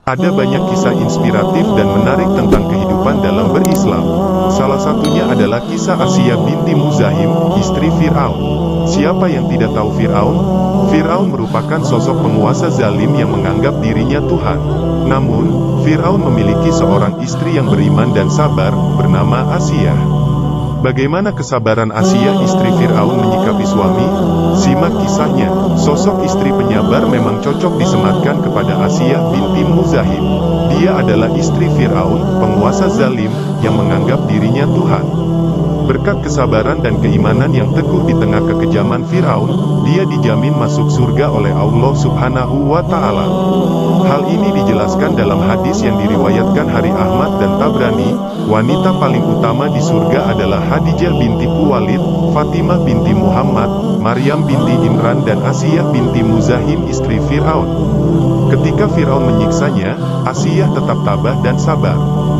Ada banyak kisah inspiratif dan menarik tentang kehidupan dalam berislam. Salah satunya adalah kisah Asia binti Muzahim, istri Fir'aun. Siapa yang tidak tahu Fir'aun? Fir'aun merupakan sosok penguasa zalim yang menganggap dirinya Tuhan. Namun, Fir'aun memiliki seorang istri yang beriman dan sabar, bernama Asia. Bagaimana kesabaran Asia istri Fir'aun menyikapi suami? Simak kisahnya. Sosok istri penyabar memang cocok disematkan kepada Asia binti Muzahim. Dia adalah istri Fir'aun, penguasa zalim, yang menganggap dirinya Tuhan. Berkat kesabaran dan keimanan yang teguh di tengah kekejaman Fir'aun, dia dijamin masuk surga oleh Allah Subhanahu wa Ta'ala. Hal ini dijelaskan dalam hadis yang diriwayatkan Hari Ahmad dan Tabrani. Wanita paling utama di surga adalah Khadijah binti Khuwailid, Fatimah binti Muhammad, Maryam binti Imran dan Asia binti Muzahim istri Fir'aun. Ketika Fir'aun menyiksanya, Asia tetap tabah dan sabar.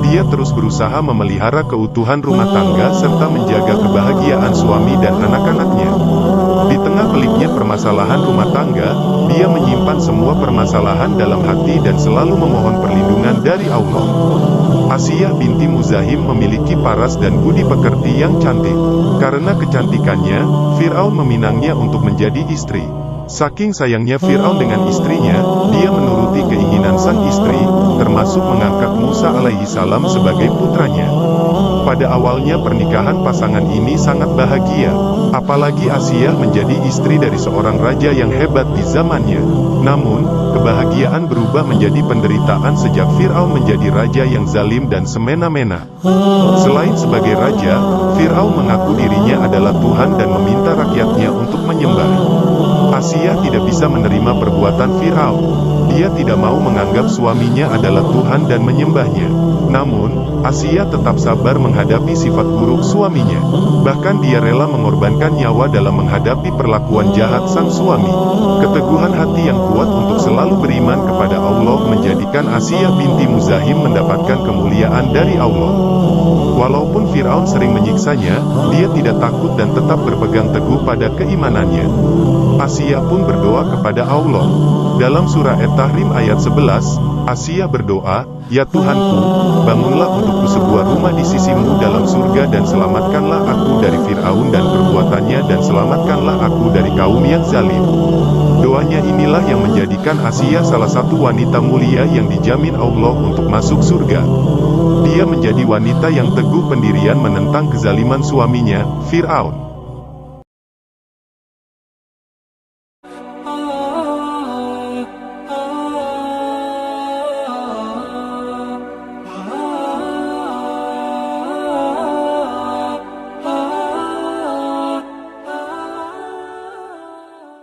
Dia terus berusaha memelihara keutuhan rumah tangga serta menjaga kebahagiaan suami dan anak-anaknya. Di tengah peliknya permasalahan rumah tangga, dia menyimpan semua permasalahan dalam hati dan selalu memohon perlindungan dari Allah. Asia binti Muzahim memiliki paras dan budi pekerti yang cantik. Karena kecantikannya, Fir'aun meminangnya untuk menjadi istri. Saking sayangnya Fir'aun dengan istrinya, dia menuruti keinginan sang istri, termasuk mengangkat Musa alaihi salam sebagai putranya. Pada awalnya pernikahan pasangan ini sangat bahagia, apalagi Asia menjadi istri dari seorang raja yang hebat di zamannya. Namun, kebahagiaan berubah menjadi penderitaan sejak Fir'aun menjadi raja yang zalim dan semena-mena. Selain sebagai raja, Fir'aun mengaku dirinya adalah Tuhan dan meminta rakyatnya untuk menyembah. Asia tidak bisa menerima perbuatan Fir'aun. Dia tidak mau menganggap suaminya adalah Tuhan dan menyembahnya. Namun, Asia tetap sabar menghadapi sifat buruk suaminya. Bahkan dia rela mengorbankan nyawa dalam menghadapi perlakuan jahat sang suami. Keteguhan hati yang kuat untuk selalu beriman kepada Allah menjadikan Asia binti Muzahim mendapatkan kemuliaan dari Allah. Walaupun Fir'aun sering menyiksanya, dia tidak takut dan tetap berpegang teguh pada keimanannya. Asia pun berdoa kepada Allah. Dalam surah At-Tahrim ayat 11, Asia berdoa, "Ya Tuhanku, bangunlah untukku sebuah rumah di sisimu dalam surga dan selamatkanlah aku dari Fir'aun dan perbuatannya dan selamatkanlah aku dari kaum yang zalim." Doanya inilah yang menjadikan Asia salah satu wanita mulia yang dijamin Allah untuk masuk surga. Dia menjadi wanita yang teguh pendirian menentang kezaliman suaminya, Fir'aun.